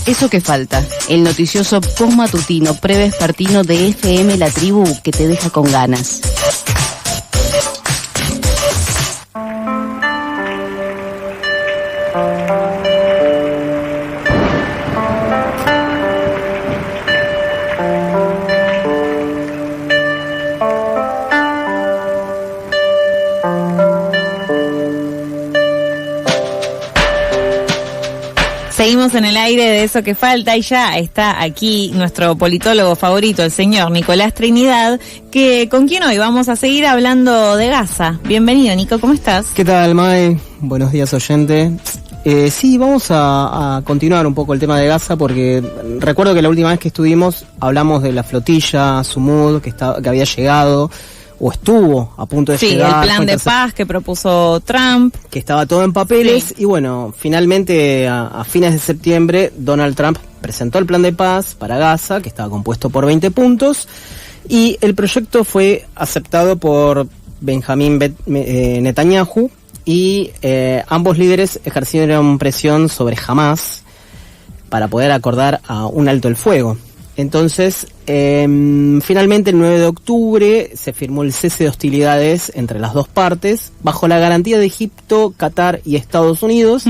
Eso que falta, el noticioso postmatutino prevespertino de FM La Tribu que te deja con ganas. Seguimos en el aire de Eso que falta y ya está aquí nuestro politólogo favorito, el señor Nicolás Trinidad, con quien hoy vamos a seguir hablando de Gaza. Bienvenido, Nico, ¿cómo estás? ¿Qué tal, Mae? Buenos días, oyente. Sí, vamos a continuar un poco el tema de Gaza porque recuerdo que la última vez que estuvimos hablamos de la flotilla Sumud que había llegado o estuvo a punto de llegar. Sí, el plan de paz que propuso Trump. Que estaba todo en papeles, sí. Y bueno, finalmente a fines de septiembre Donald Trump presentó el plan de paz para Gaza, que estaba compuesto por 20 puntos, y el proyecto fue aceptado por Benjamín Netanyahu, y ambos líderes ejercieron presión sobre Hamás para poder acordar a un alto el fuego. Entonces, finalmente el 9 de octubre se firmó el cese de hostilidades entre las dos partes, bajo la garantía de Egipto, Qatar y Estados Unidos.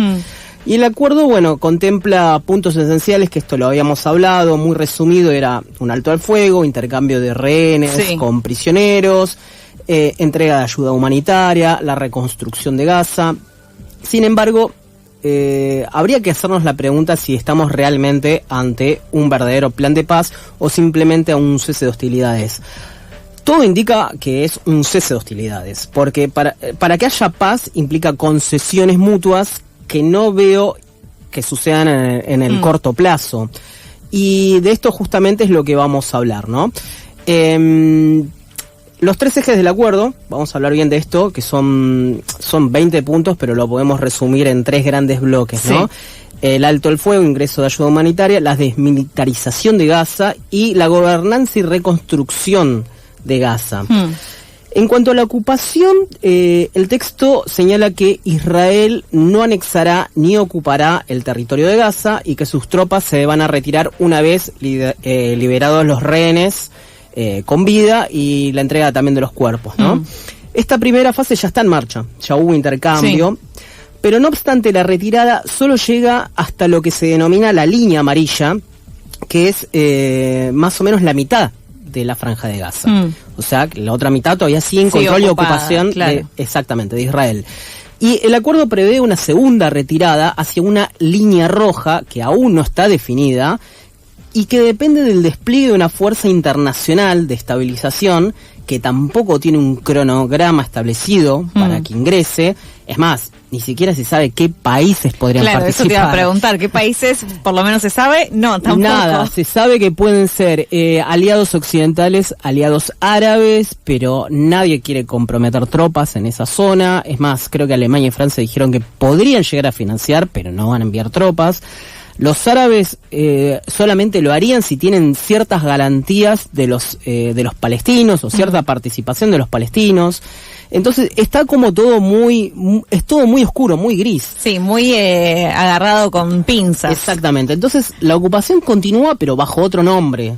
Y el acuerdo, bueno, contempla puntos esenciales, que esto lo habíamos hablado, muy resumido, era un alto al fuego, intercambio de rehenes con prisioneros, entrega de ayuda humanitaria, la reconstrucción de Gaza. Sin embargo, habría que hacernos la pregunta si estamos realmente ante un verdadero plan de paz o simplemente a un cese de hostilidades. Todo indica que es un cese de hostilidades, porque para que haya paz implica concesiones mutuas que no veo que sucedan en el corto plazo. Y de esto justamente es lo que vamos a hablar, ¿no? Los tres ejes del acuerdo, vamos a hablar bien de esto, que son 20 puntos, pero lo podemos resumir en tres grandes bloques, ¿no? El alto el fuego, ingreso de ayuda humanitaria, la desmilitarización de Gaza y la gobernanza y reconstrucción de Gaza. En cuanto a la ocupación, el texto señala que Israel no anexará ni ocupará el territorio de Gaza y que sus tropas se van a retirar una vez liberados los rehenes con vida y la entrega también de los cuerpos, ¿no? Esta primera fase ya está en marcha, ya hubo intercambio, pero no obstante la retirada solo llega hasta lo que se denomina la línea amarilla, que es más o menos la mitad de la franja de Gaza. O sea, la otra mitad todavía sigue en control y ocupación exactamente, de Israel. Y el acuerdo prevé una segunda retirada hacia una línea roja que aún no está definida, y que depende del despliegue de una fuerza internacional de estabilización que tampoco tiene un cronograma establecido para que ingrese. Es más, ni siquiera se sabe qué países podrían participar. Eso te iba a preguntar, ¿qué países por lo menos se sabe? No, tampoco. Nada, se sabe que pueden ser aliados occidentales, aliados árabes, pero nadie quiere comprometer tropas en esa zona. Es más, creo que Alemania y Francia dijeron que podrían llegar a financiar, pero no van a enviar tropas. Los árabes solamente lo harían si tienen ciertas garantías de los palestinos o cierta participación de los palestinos. Entonces está como todo es todo muy oscuro, muy gris. Sí, muy agarrado con pinzas. Exactamente. Entonces la ocupación continúa, pero bajo otro nombre.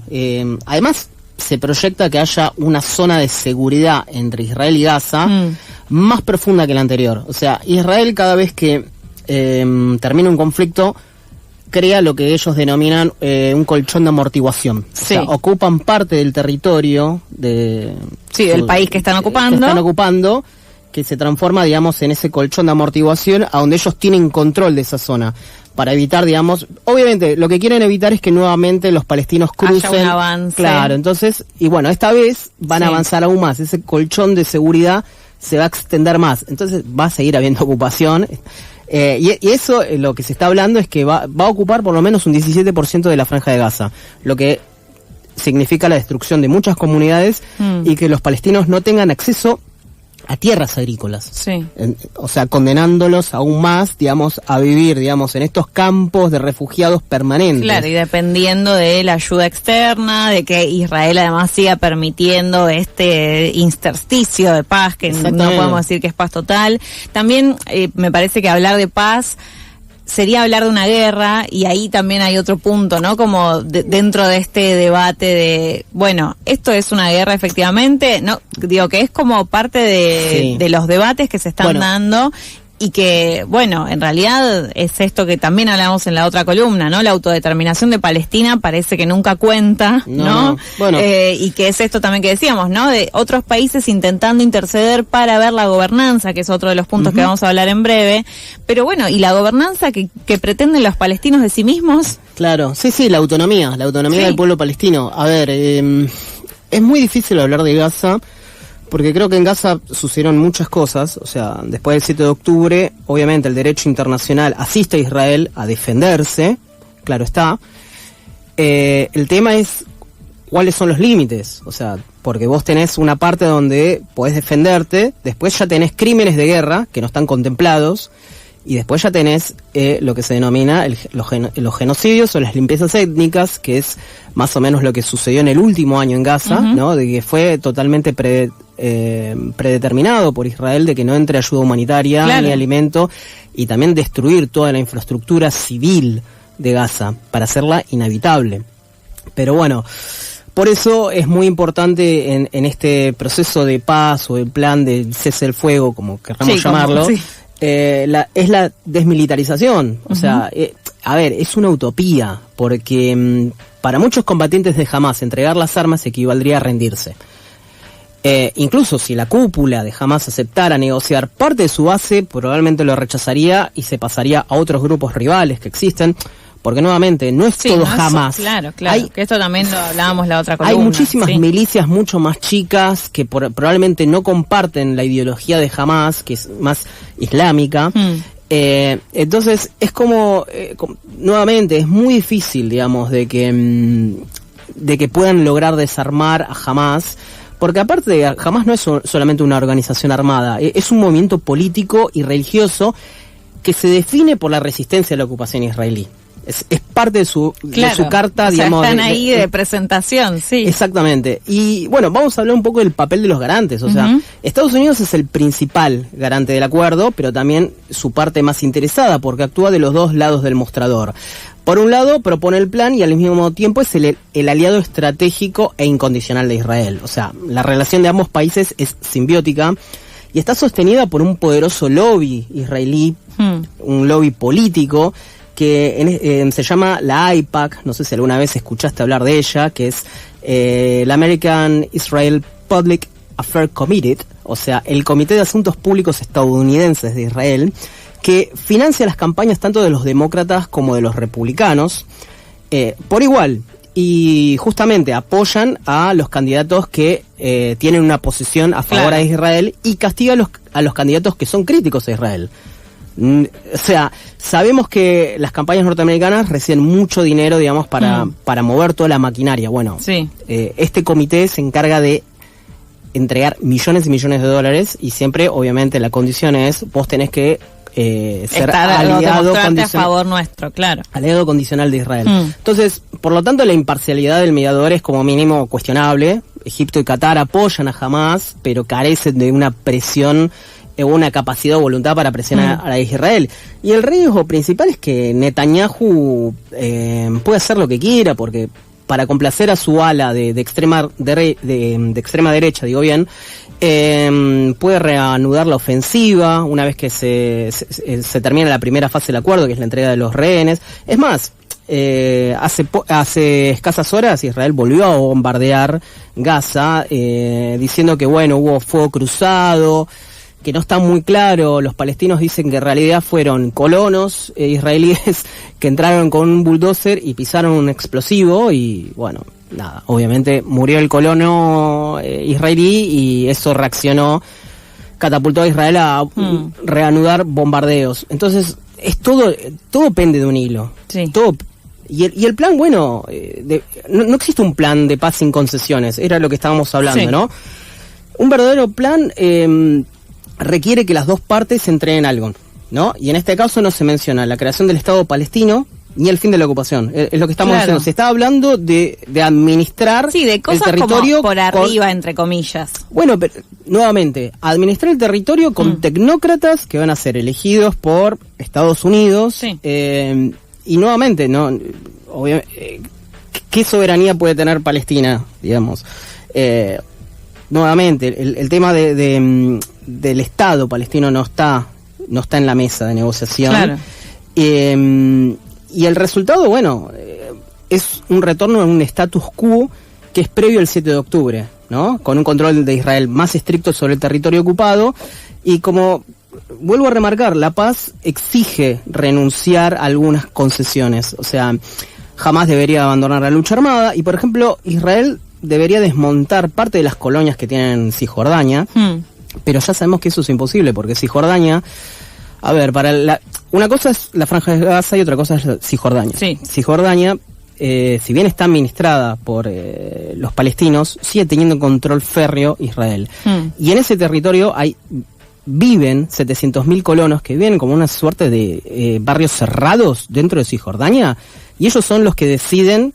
Además se proyecta que haya una zona de seguridad entre Israel y Gaza más profunda que la anterior. O sea, Israel cada vez que termina un conflicto crea lo que ellos denominan un colchón de amortiguación. O sea, ocupan parte del territorio del país que están ocupando. Que se transforma, digamos, en ese colchón de amortiguación a donde ellos tienen control de esa zona. Para evitar, digamos, obviamente lo que quieren evitar es que nuevamente los palestinos crucen. Haya un avance. Claro, entonces, y bueno, esta vez van a avanzar aún más. Ese colchón de seguridad se va a extender más. Entonces va a seguir habiendo ocupación. Y eso, lo que se está hablando es que va a ocupar por lo menos un 17% de la franja de Gaza, lo que significa la destrucción de muchas comunidades y que los palestinos no tengan acceso a tierras agrícolas. O sea, condenándolos aún más, digamos, a vivir, digamos, en estos campos de refugiados permanentes. Claro, y dependiendo de la ayuda externa, de que Israel además siga permitiendo este intersticio de paz, que no podemos decir que es paz total. También me parece que hablar de paz sería hablar de una guerra, y ahí también hay otro punto, ¿no? Como dentro de este debate de, bueno, esto es una guerra efectivamente, no, digo que es como parte de los debates que se están dando, y que, bueno, en realidad es esto que también hablamos en la otra columna, ¿no? La autodeterminación de Palestina parece que nunca cuenta, ¿no? Bueno. Y que es esto también que decíamos, ¿no? De otros países intentando interceder para ver la gobernanza, que es otro de los puntos que vamos a hablar en breve. Pero bueno, ¿y la gobernanza que pretenden los palestinos de sí mismos? Claro, sí, la autonomía del pueblo palestino. A ver, es muy difícil hablar de Gaza, porque creo que en Gaza sucedieron muchas cosas. O sea, después del 7 de octubre, obviamente el derecho internacional asiste a Israel a defenderse, claro está. El tema es cuáles son los límites, o sea, porque vos tenés una parte donde podés defenderte, después ya tenés crímenes de guerra que no están contemplados, y después ya tenés lo que se denomina los genocidios o las limpiezas étnicas, que es más o menos lo que sucedió en el último año en Gaza, ¿no? De que fue totalmente predeterminado por Israel de que no entre ayuda humanitaria ni alimento, y también destruir toda la infraestructura civil de Gaza para hacerla inhabitable. Pero bueno, por eso es muy importante en este proceso de paz o el plan del cese del fuego, como queramos llamarlo, es la desmilitarización. O sea, a ver, es una utopía, porque para muchos combatientes de Hamás entregar las armas equivaldría a rendirse. Incluso si la cúpula de Hamás aceptara negociar parte de su base, probablemente lo rechazaría y se pasaría a otros grupos rivales que existen, porque nuevamente no es todo Hamás. Claro, que esto también lo hablábamos la otra columna. Hay muchísimas milicias mucho más chicas que probablemente no comparten la ideología de Hamás, que es más islámica. Entonces es como, nuevamente, es muy difícil, digamos, de que puedan lograr desarmar a Hamás. Porque aparte de Hamás no es solamente una organización armada, es un movimiento político y religioso que se define por la resistencia a la ocupación israelí. Es parte de su carta, digamos. Están ahí de presentación, sí. Exactamente. Y bueno, vamos a hablar un poco del papel de los garantes. O sea, Estados Unidos es el principal garante del acuerdo, pero también su parte más interesada, porque actúa de los dos lados del mostrador. Por un lado, propone el plan y al mismo tiempo es el aliado estratégico e incondicional de Israel. O sea, la relación de ambos países es simbiótica y está sostenida por un poderoso lobby israelí, un lobby político, que se llama la AIPAC, no sé si alguna vez escuchaste hablar de ella, que es el American Israel Public Affairs Committee, o sea, el Comité de Asuntos Públicos Estadounidenses de Israel, que financia las campañas tanto de los demócratas como de los republicanos, por igual, y justamente apoyan a los candidatos que tienen una posición a favor de Israel y castiga a los candidatos que son críticos a Israel. O sea, sabemos que las campañas norteamericanas reciben mucho dinero, digamos, para mover toda la maquinaria. Bueno, este comité se encarga de entregar millones y millones de dólares y siempre, obviamente, la condición es vos tenés que ser aliado condicional a favor nuestro, aliado condicional de Israel. Entonces, por lo tanto, la imparcialidad del mediador es como mínimo cuestionable. Egipto y Qatar apoyan a Hamás, pero carecen de una presión, una capacidad o voluntad para presionar a Israel. Y el riesgo principal es que Netanyahu puede hacer lo que quiera, porque para complacer a su ala de extrema derecha, digo bien, puede reanudar la ofensiva una vez que se termina la primera fase del acuerdo, que es la entrega de los rehenes. Es más, hace escasas horas Israel volvió a bombardear Gaza, diciendo que bueno, hubo fuego cruzado, que no está muy claro. Los palestinos dicen que en realidad fueron colonos israelíes que entraron con un bulldozer y pisaron un explosivo y bueno, nada, obviamente murió el colono israelí y eso catapultó a Israel a reanudar bombardeos. Entonces, todo pende de un hilo. Todo. Y el plan, bueno, no existe un plan de paz sin concesiones, era lo que estábamos hablando, ¿no? Un verdadero plan requiere que las dos partes entreguen algo, ¿no? Y en este caso no se menciona la creación del Estado palestino, ni el fin de la ocupación. Es lo que estamos diciendo. Se está hablando de administrar de cosas el territorio como por arriba, entre comillas. Bueno, pero, nuevamente, administrar el territorio con tecnócratas que van a ser elegidos por Estados Unidos. Y nuevamente, no, obviamente, ¿qué soberanía puede tener Palestina, digamos? Nuevamente, el tema del Estado palestino no está en la mesa de negociación. Claro. Y el resultado, bueno, es un retorno a un status quo que es previo al 7 de octubre, ¿no? Con un control de Israel más estricto sobre el territorio ocupado. Y como vuelvo a remarcar, la paz exige renunciar a algunas concesiones. O sea, jamás debería abandonar la lucha armada. Y, por ejemplo, Israel debería desmontar parte de las colonias que tiene en Cisjordania. Pero ya sabemos que eso es imposible, porque Cisjordania... A ver, una cosa es la Franja de Gaza y otra cosa es Cisjordania. Cisjordania, si bien está administrada por los palestinos, sigue teniendo control férreo Israel. Y en ese territorio viven 700.000 colonos que viven como una suerte de barrios cerrados dentro de Cisjordania, y ellos son los que deciden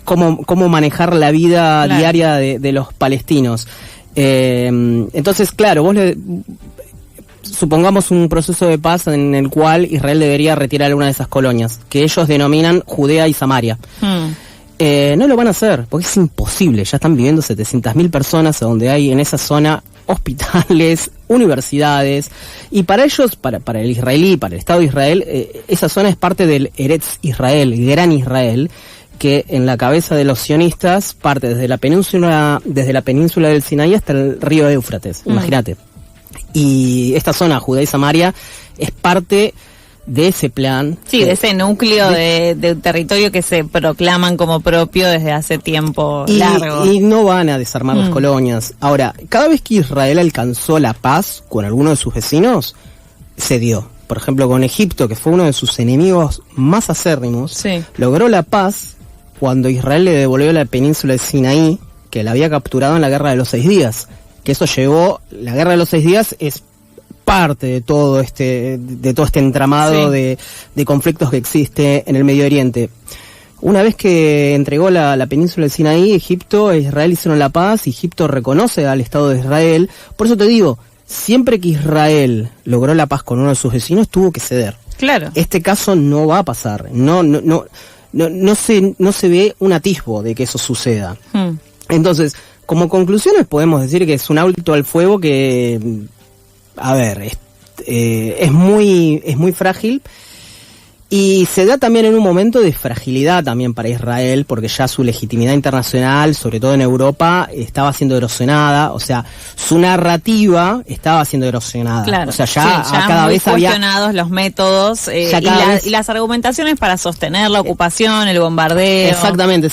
cómo manejar la vida diaria de los palestinos. Entonces, claro, supongamos un proceso de paz en el cual Israel debería retirar una de esas colonias, que ellos denominan Judea y Samaria. No lo van a hacer, porque es imposible. Ya están viviendo 700.000 personas donde hay en esa zona hospitales, universidades, y para ellos, para el israelí, para el Estado de Israel, esa zona es parte del Eretz Israel, el Gran Israel, que en la cabeza de los sionistas parte desde la península del Sinaí hasta el río Éufrates, imagínate. Y esta zona, Judea y Samaria, es parte de ese plan. De ese núcleo de territorio que se proclaman como propio desde hace tiempo largo. Y no van a desarmar las colonias. Ahora, cada vez que Israel alcanzó la paz con alguno de sus vecinos, cedió. Por ejemplo, con Egipto, que fue uno de sus enemigos más acérrimos, logró la paz cuando Israel le devolvió la península de Sinaí, que la había capturado en la Guerra de los 6 días. Que eso llevó, la Guerra de los 6 días es parte de todo este entramado de conflictos que existe en el Medio Oriente. Una vez que entregó la península de Sinaí, Egipto e Israel hicieron la paz, y Egipto reconoce al Estado de Israel. Por eso te digo, siempre que Israel logró la paz con uno de sus vecinos, tuvo que ceder. Claro. Este caso no va a pasar. No se ve un atisbo de que eso suceda. Entonces, como conclusiones podemos decir que es un alto al fuego que, a ver, es muy frágil, y se da también en un momento de fragilidad también para Israel, porque ya su legitimidad internacional, sobre todo en Europa, estaba siendo erosionada. O sea, su narrativa estaba siendo erosionada. Claro. O sea, ya cada vez había cuestionados los métodos y las argumentaciones para sostener la ocupación, el bombardeo. Exactamente.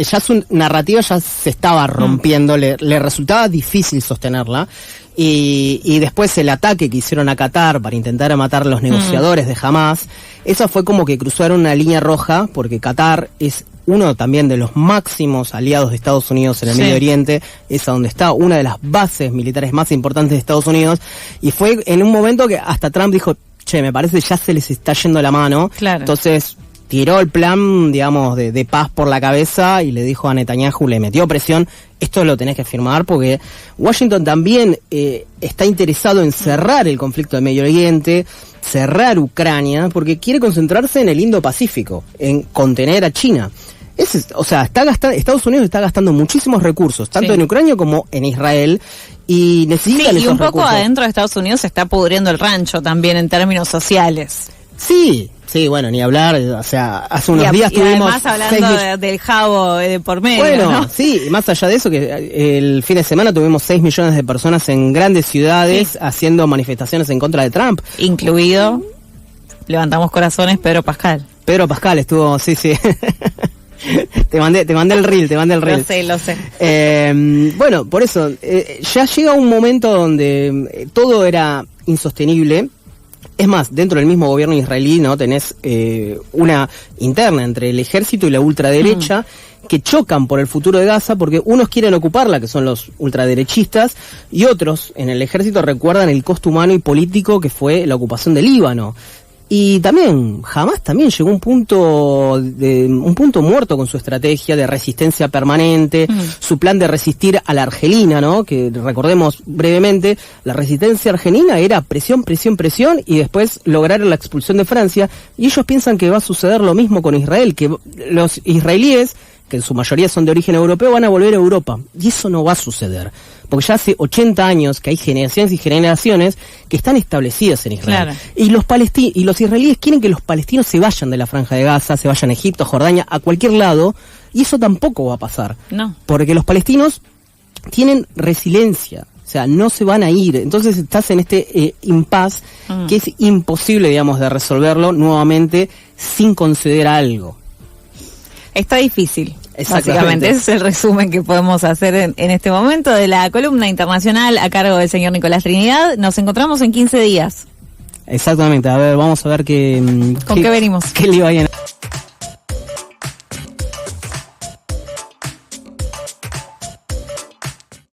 Ya su narrativa ya se estaba rompiendo, le resultaba difícil sostenerla. Y después el ataque que hicieron a Qatar para intentar matar a los negociadores de Hamas, eso fue como que cruzaron una línea roja, porque Qatar es uno también de los máximos aliados de Estados Unidos en el Medio Oriente, es a donde está una de las bases militares más importantes de Estados Unidos, y fue en un momento que hasta Trump dijo, me parece ya se les está yendo la mano. Claro. Entonces tiró el plan, digamos, de paz por la cabeza y le dijo a Netanyahu, le metió presión, esto lo tenés que firmar, porque Washington también está interesado en cerrar el conflicto del Medio Oriente, cerrar Ucrania, porque quiere concentrarse en el Indo-Pacífico, en contener a China. Estados Unidos está gastando muchísimos recursos, tanto en Ucrania como en Israel, y necesitan esos recursos. Y un poco adentro de Estados Unidos se está pudriendo el rancho también en términos sociales. Sí, bueno, ni hablar, o sea, hace unos días tuvimos... además hablando del jabo por medio, bueno, ¿no? Sí, y más allá de eso, que el fin de semana tuvimos 6 millones de personas en grandes ciudades haciendo manifestaciones en contra de Trump. Incluido, levantamos corazones, Pedro Pascal. Pedro Pascal estuvo, sí. Te mandé el reel. Lo sé. Bueno, por eso, ya llega un momento donde todo era insostenible. Es más, dentro del mismo gobierno israelí, ¿no? Tenés una interna entre el ejército y la ultraderecha que chocan por el futuro de Gaza, porque unos quieren ocuparla, que son los ultraderechistas, y otros en el ejército recuerdan el costo humano y político que fue la ocupación del Líbano. Y también, Hamás también llegó a un punto muerto con su estrategia de resistencia permanente, su plan de resistir a la Argelina, ¿no? Que recordemos brevemente, la resistencia argelina era presión, presión, presión, y después lograr la expulsión de Francia, y ellos piensan que va a suceder lo mismo con Israel, que los israelíes, que en su mayoría son de origen europeo, van a volver a Europa, y eso no va a suceder. Porque ya hace 80 años que hay generaciones y generaciones que están establecidas en Israel. Claro. Y los israelíes quieren que los palestinos se vayan de la Franja de Gaza, se vayan a Egipto, a Jordania, a cualquier lado, y eso tampoco va a pasar. No. Porque los palestinos tienen resiliencia, o sea, no se van a ir. Entonces estás en este impasse que es imposible, digamos, de resolverlo nuevamente sin conceder algo. Está difícil. Básicamente, ese es el resumen que podemos hacer en este momento de la columna internacional a cargo del señor Nicolás Trinidad. Nos encontramos en 15 días. Exactamente, a ver, vamos a ver ¿Con qué venimos? ¿Qué le va a llenar?